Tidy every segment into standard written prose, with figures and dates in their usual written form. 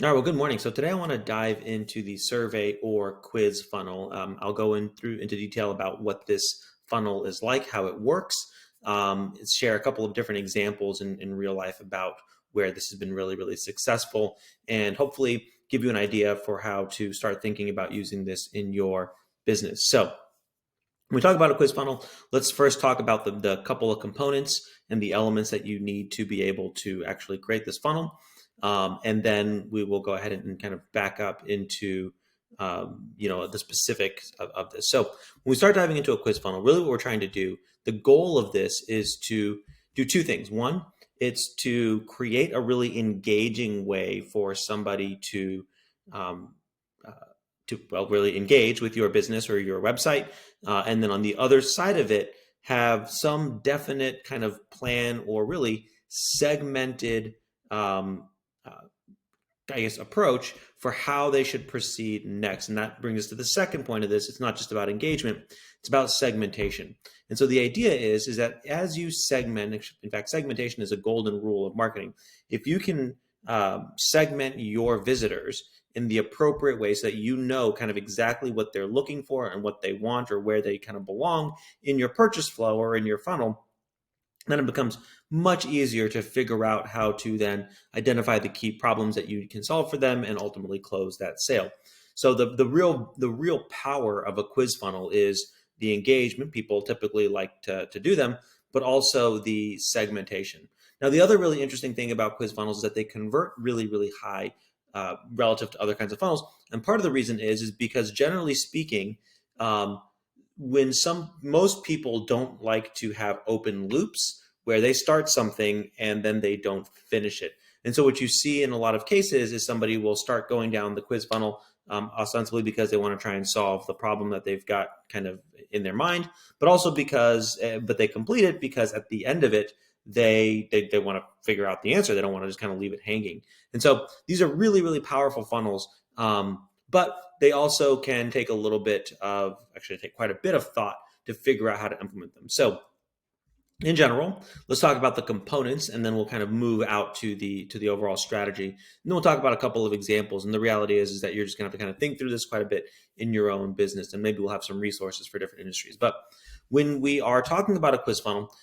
All right, well, good morning. So today I want to dive into the survey or quiz funnel. I'll go into detail about what this funnel is like, how it works, share a couple of different examples in real life about where this has been really, really successful, and hopefully give you an idea for how to start thinking about using this in your business. So when we talk about a quiz funnel, let's first talk about the couple of components and the elements that you need to be able to actually create this funnel. And then we will go ahead and kind of back up into the specifics of this. So when we start diving into a quiz funnel, really what we're trying to do, the goal of this is to do two things. One, it's to create a really engaging way for somebody um, uh, really engage with your business or your website, and then on the other side of it, have some definite kind of plan or really segmented, um, uh, I guess, approach for how they should proceed next. And that brings us to the second point of this. It's not just about engagement, it's about segmentation. And so the idea is that as you segment, in fact, segmentation is a golden rule of marketing. If you can segment your visitors in the appropriate way so that you know kind of exactly what they're looking for and what they want or where they kind of belong in your purchase flow or in your funnel, then it becomes much easier to figure out how to then identify the key problems that you can solve for them and ultimately close that sale. So the real power of a quiz funnel is the engagement. People typically like to do them, but also the segmentation. Now, the other really interesting thing about quiz funnels is that they convert really, really high relative to other kinds of funnels. And part of the reason is because generally speaking, um, when most people don't like to have open loops where they start something and then they don't finish it. And so what you see in a lot of cases is somebody will start going down the quiz funnel, ostensibly because they want to try and solve the problem that they've got kind of in their mind, but also but they complete it because at the end of it, they want to figure out the answer. They don't want to just kind of leave it hanging. And so these are really, really powerful funnels. But they also can take a little bit of, actually take quite a bit of thought to figure out how to implement them. So in general, let's talk about the components, and then we'll kind of move out to the overall strategy. And then we'll talk about a couple of examples. And the reality is that you're just gonna have to kind of think through this quite a bit in your own business, and maybe we'll have some resources for different industries. But when we are talking about a quiz funnel,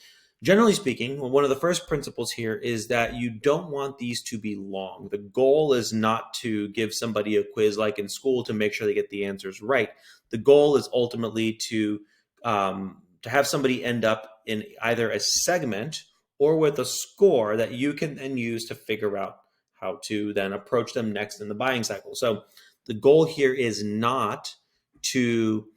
generally speaking, one of the first principles here is that you don't want these to be long. The goal is not to give somebody a quiz like in school to make sure they get the answers right. The goal is ultimately to have somebody end up in either a segment or with a score that you can then use to figure out how to then approach them next in the buying cycle. So the goal here is not to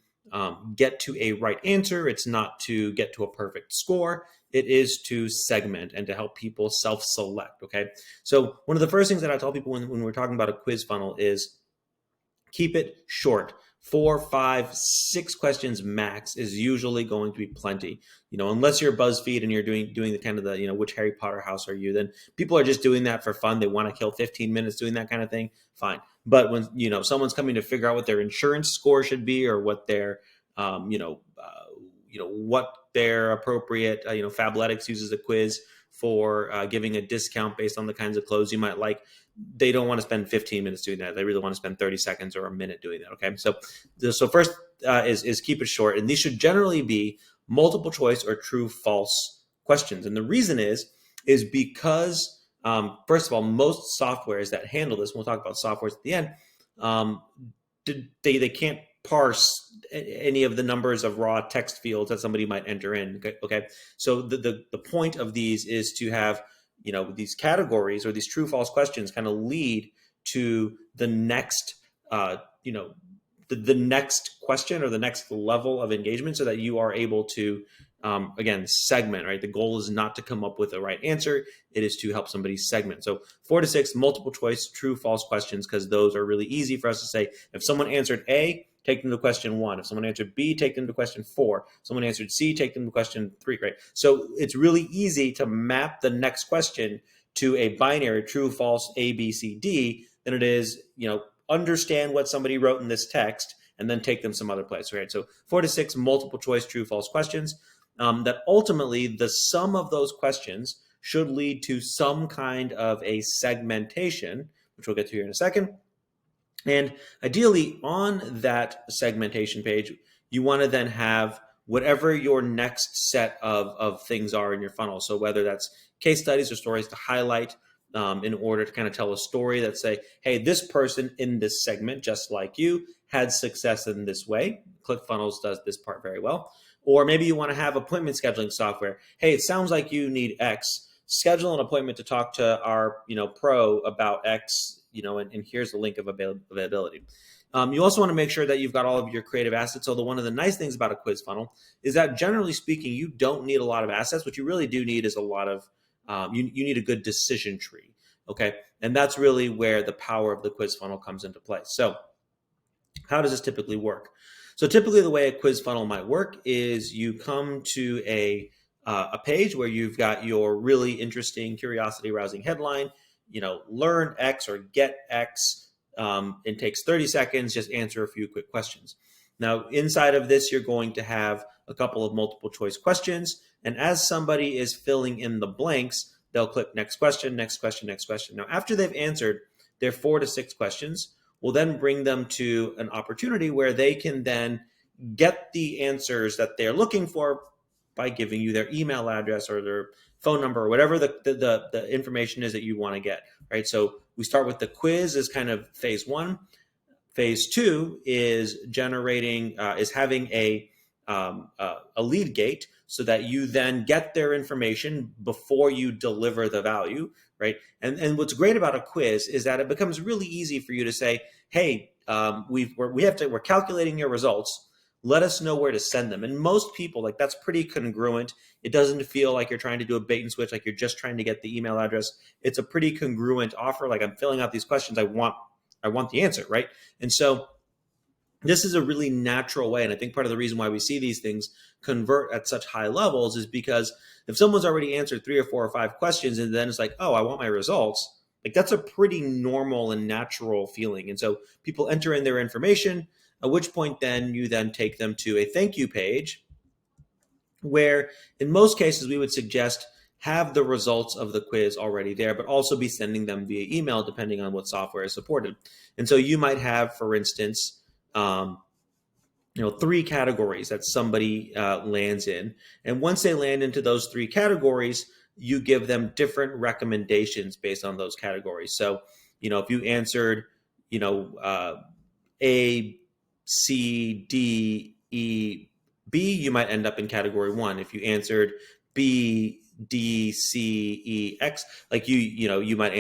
get to a right answer. It's not to get to a perfect score. It is to segment and to help people self-select. Okay. So one of the first things that I tell people when we're talking about a quiz funnel is keep it short. 4, 5, 6 questions max is usually going to be plenty. Unless you're BuzzFeed and you're doing the kind of the which Harry Potter house are you? Then people are just doing that for fun. They want to kill 15 minutes doing that kind of thing. Fine, but when someone's coming to figure out what their insurance score should be or what their what their appropriate Fabletics uses a quiz for giving a discount based on the kinds of clothes you might like. They don't want to spend 15 minutes doing that. They really want to spend 30 seconds or a minute doing that. Okay. So first is keep it short. And these should generally be multiple choice or true false questions. And the reason is because, first of all, most softwares that handle this, we'll talk about softwares at the end, um, they can't parse any of the numbers of raw text fields that somebody might enter in. Okay. So the point of these is to have these categories or these true false questions kind of lead to the next uh, you know the next question or the next level of engagement so that you are able to again segment. Right, the goal is not to come up with the right answer, it is to help somebody segment. So 4 to 6 multiple choice true false questions, because those are really easy for us to say. If someone answered A, take them to question 1. If someone answered B, take them to question 4. If someone answered C, take them to question 3. Right. So it's really easy to map the next question to a binary true, false, A, B, C, D than it is, understand what somebody wrote in this text and then take them some other place. Right. So 4 to 6 multiple choice true, false questions. That ultimately the sum of those questions should lead to some kind of a segmentation which we'll get to here in a second. And ideally, on that segmentation page, you want to then have whatever your next set of things are in your funnel. So whether that's case studies or stories to highlight in order to kind of tell a story that say, hey, this person in this segment, just like you, had success in this way. ClickFunnels does this part very well. Or maybe you want to have appointment scheduling software. Hey, it sounds like you need X. Schedule an appointment to talk to our pro about X, and here's the link of availability. You also want to make sure that you've got all of your creative assets. So one of the nice things about a quiz funnel is that generally speaking, you don't need a lot of assets. What you really do need is a lot of, you need a good decision tree. Okay. And that's really where the power of the quiz funnel comes into play. So how does this typically work? So typically the way a quiz funnel might work is you come to a page where you've got your really interesting, curiosity-rousing headline, learn X or get X. It takes 30 seconds, just answer a few quick questions. Now, inside of this, you're going to have a couple of multiple choice questions. And as somebody is filling in the blanks, they'll click next question, next question, next question. Now, after they've answered their 4 to 6 questions, we'll then bring them to an opportunity where they can then get the answers that they're looking for by giving you their email address or their phone number or whatever the information is that you want to get, right? So we start with the quiz as kind of phase 1. Phase 2 is generating, is having a lead gate so that you then get their information before you deliver the value, right? And what's great about a quiz is that it becomes really easy for you to say, hey, we're calculating your results. Let us know where to send them. And most people, that's pretty congruent. It doesn't feel like you're trying to do a bait and switch, like you're just trying to get the email address. It's a pretty congruent offer. Like, I'm filling out these questions. I want the answer, right? And so this is a really natural way. And I think part of the reason why we see these things convert at such high levels is because if someone's already answered 3 or 4 or 5 questions and then it's like, oh, I want my results, that's a pretty normal and natural feeling. And so people enter in their information, at which point then you then take them to a thank you page where in most cases we would suggest have the results of the quiz already there, but also be sending them via email depending on what software is supported. And so you might have, for instance, 3 categories that somebody lands in. And once they land into those 3 categories, you give them different recommendations based on those categories. So, if you answered, A, C, D, E, B, you might end up in category 1. If you answered B, D, C, E, X, you might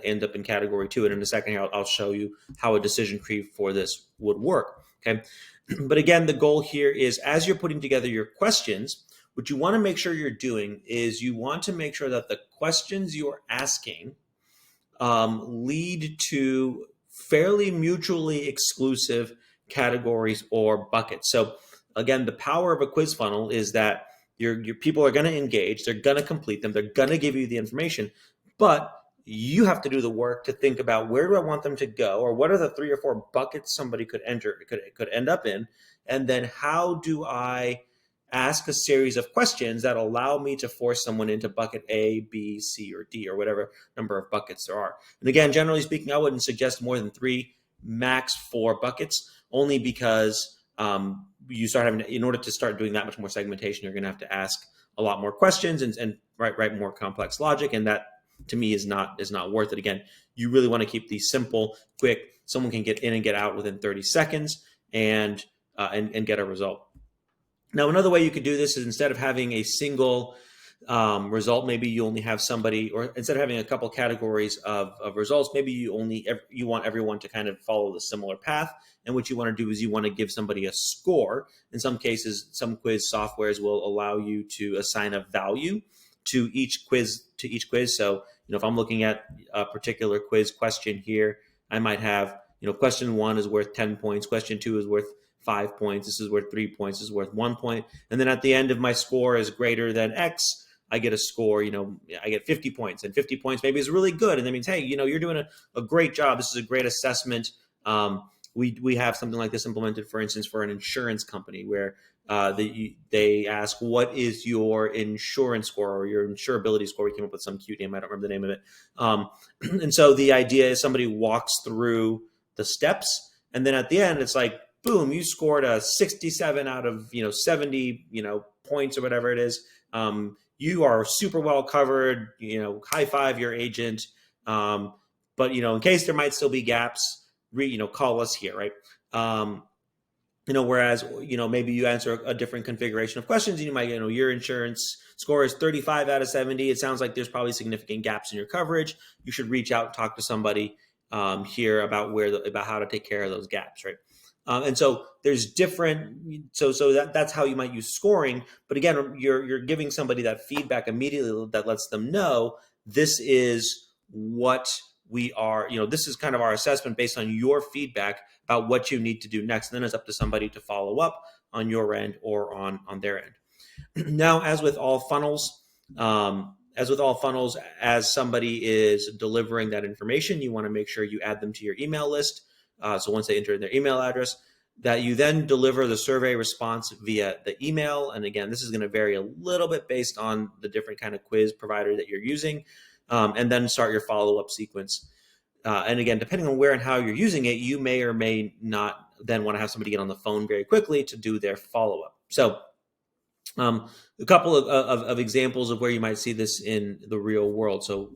end up in category 2. And in a second here, I'll show you how a decision tree for this would work. Okay. But again, the goal here is as you're putting together your questions, what you want to make sure you're doing is you want to make sure that the questions you're asking lead to fairly mutually exclusive categories or buckets. So again, the power of a quiz funnel is that your people are going to engage, they're going to complete them, they're going to give you the information, but you have to do the work to think about where do I want them to go, or what are the 3 or 4 buckets somebody could end up in, and then how do I ask a series of questions that allow me to force someone into bucket A, B, C, or D, or whatever number of buckets there are. And again, generally speaking, I wouldn't suggest more than 3, max 4 buckets, only because you start having in order to start doing that much more segmentation, you're going to have to ask a lot more questions and write more complex logic, and that to me is not worth it. Again, you really want to keep these simple, quick. Someone can get in and get out within 30 seconds and get a result. Now, another way you could do this is instead of having a single result, maybe you only have somebody, or instead of having a couple categories of results, maybe you want everyone to kind of follow the similar path. And what you want to do is you want to give somebody a score. In some cases, some quiz softwares will allow you to assign a value to each quiz. So, if I'm looking at a particular quiz question here, I might have, question 1 is worth 10 points. Question 2 is worth 5 points. This is worth 3 points. This is worth 1 point. And then at the end of my score is greater than X, I get a score, I get 50 points, and 50 points maybe is really good. And that means, hey, you're doing a great job. This is a great assessment. we have something like this implemented, for instance, for an insurance company where they ask, what is your insurance score or your insurability score? We came up with some cute name. I don't remember the name of it. And so the idea is somebody walks through the steps, and then at the end, it's like, boom, you scored a 67 out of 70 points or whatever it is. You are super well covered. High five your agent. But in case there might still be gaps, call us here, right? Whereas maybe you answer a different configuration of questions, and you might your insurance score is 35 out of 70. It sounds like there's probably significant gaps in your coverage. You should reach out and talk to somebody here about about how to take care of those gaps, right? And so there's different. So that's how you might use scoring. But again, you're giving somebody that feedback immediately that lets them know this is what we are. This is kind of our assessment based on your feedback about what you need to do next. And then it's up to somebody to follow up on your end or on their end. Now, as with all funnels, as somebody is delivering that information, you want to make sure you add them to your email list. So once they enter their email address, that you then deliver the survey response via the email. And again, this is going to vary a little bit based on the different kind of quiz provider that you're using, and then start your follow-up sequence. And again, depending on where and how you're using it, you may or may not then want to have somebody get on the phone very quickly to do their follow-up. So a couple of examples of where you might see this in the real world. So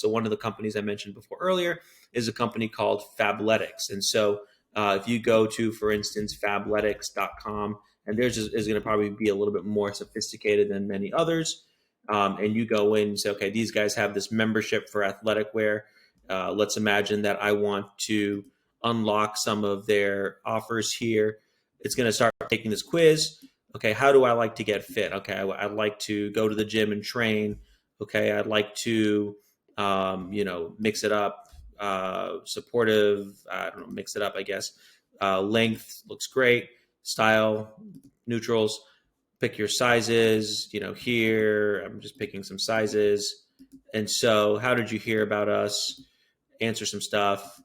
one of the companies I mentioned before earlier is a company called Fabletics. And so if you go to, for instance, fabletics.com, and theirs is going to probably be a little bit more sophisticated than many others. And you go in and say, okay, these guys have this membership for athletic wear. Let's imagine that I want to unlock some of their offers here. It's going to start taking this quiz. Okay, how do I like to get fit? Okay, I'd like to go to the gym and train. Okay, I'd like to, mix it up. Supportive, I don't know, mix it up, I guess. Length looks great. Style, neutrals. Pick your sizes. Here, I'm just picking some sizes. And so, how did you hear about us? Answer some stuff.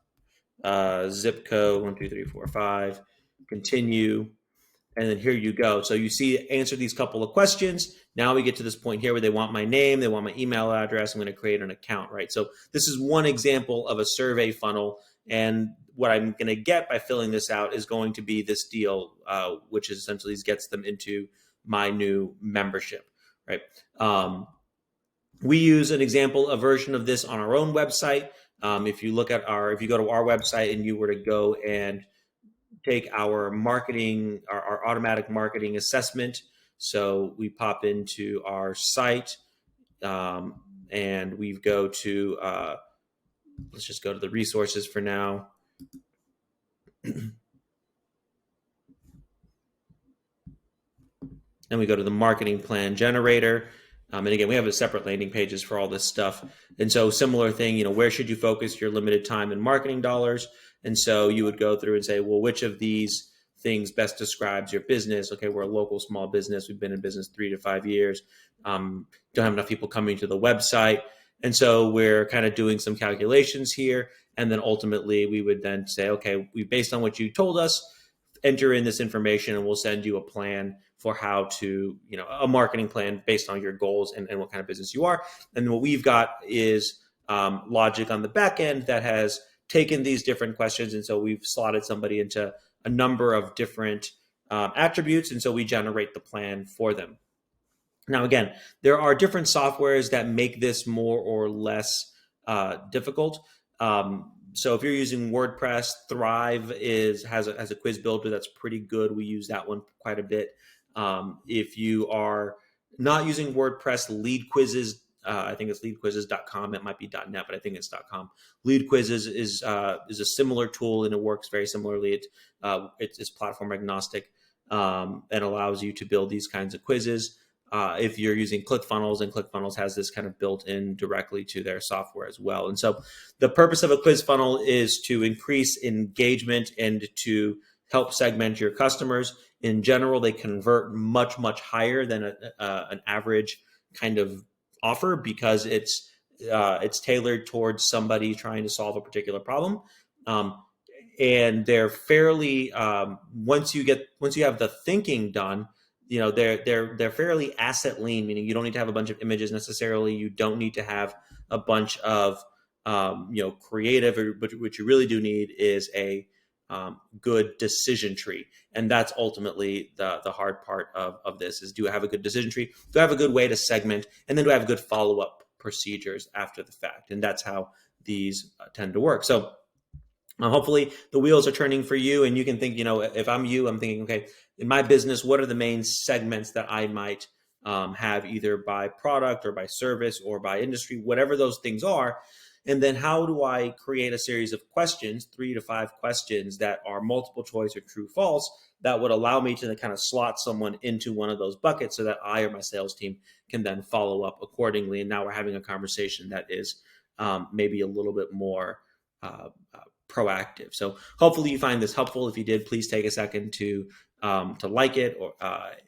Zip code 1, 2, 3, 4, 5. Continue. And then here you go. So you see, answer these couple of questions. Now we get to this point here where they want my name, they want my email address. I'm going to create an account, right? So this is one example of a survey funnel. And what I'm going to get by filling this out is going to be this deal, which is essentially gets them into my new membership, right? We use an example, a version of this on our own website. If you go to our website and you were to go and take our automatic marketing assessment. So we pop into our site, and we go to, let's just go to the resources for now. And we go to the marketing plan generator. And again, we have a separate landing pages for all this stuff. And so similar thing, where should you focus your limited time and marketing dollars? And so you would go through and say, well, which of these things best describes your business? Okay, we're a local small business. We've been in business 3 to 5 years. Don't have enough people coming to the website. And so we're kind of doing some calculations here. And then ultimately we would then say, okay, based on what you told us, enter in this information and we'll send you a plan for how to, a marketing plan based on your goals and what kind of business you are. And what we've got is logic on the back end that has taken these different questions. And so we've slotted somebody into a number of different attributes. And so we generate the plan for them. Now, again, there are different softwares that make this more or less difficult. So if you're using WordPress, Thrive has a quiz builder that's pretty good. We use that one quite a bit. If you are not using WordPress, Lead Quizzes, I think it's leadquizzes.com. It might be .net, but I think it's .com. Lead Quizzes is a similar tool, and it works very similarly. It's platform agnostic and allows you to build these kinds of quizzes. If you're using ClickFunnels, and ClickFunnels has this kind of built in directly to their software as well. And so the purpose of a quiz funnel is to increase engagement and to help segment your customers. In general, they convert much, much higher than an average kind of offer because it's tailored towards somebody trying to solve a particular problem. and they're fairly once you have the thinking done, they're fairly asset lean, meaning you don't need to have a bunch of images necessarily. You don't need to have a bunch of creative, but what you really do need is a good decision tree, and that's ultimately the hard part of this: is do I have a good decision tree? Do I have a good way to segment, and then do I have good follow up procedures after the fact? And that's how these tend to work. So hopefully the wheels are turning for you, and you can think, if I'm you, I'm thinking, okay, in my business, what are the main segments that I might have, either by product or by service or by industry, whatever those things are. And then how do I create a series of questions, 3 to 5 questions that are multiple choice or true false, that would allow me to kind of slot someone into one of those buckets so that I or my sales team can then follow up accordingly. And now we're having a conversation that is maybe a little bit more proactive. So hopefully you find this helpful. If you did, please take a second to like it, or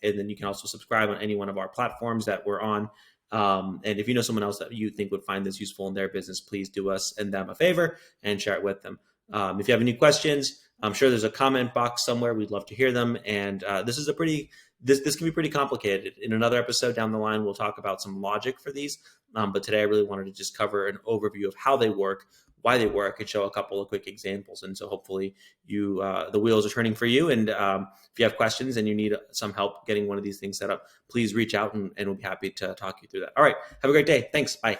and then you can also subscribe on any one of our platforms that we're on. And if you know someone else that you think would find this useful in their business, please do us and them a favor and share it with them. If you have any questions, I'm sure there's a comment box somewhere. We'd love to hear them. And this is this can be pretty complicated. In another episode down the line, we'll talk about some logic for these. But today I really wanted to just cover an overview of how they work, why they work, and show a couple of quick examples. And so hopefully the wheels are turning for you. And if you have questions and you need some help getting one of these things set up, please reach out and we'll be happy to talk you through that. All right. Have a great day. Thanks. Bye.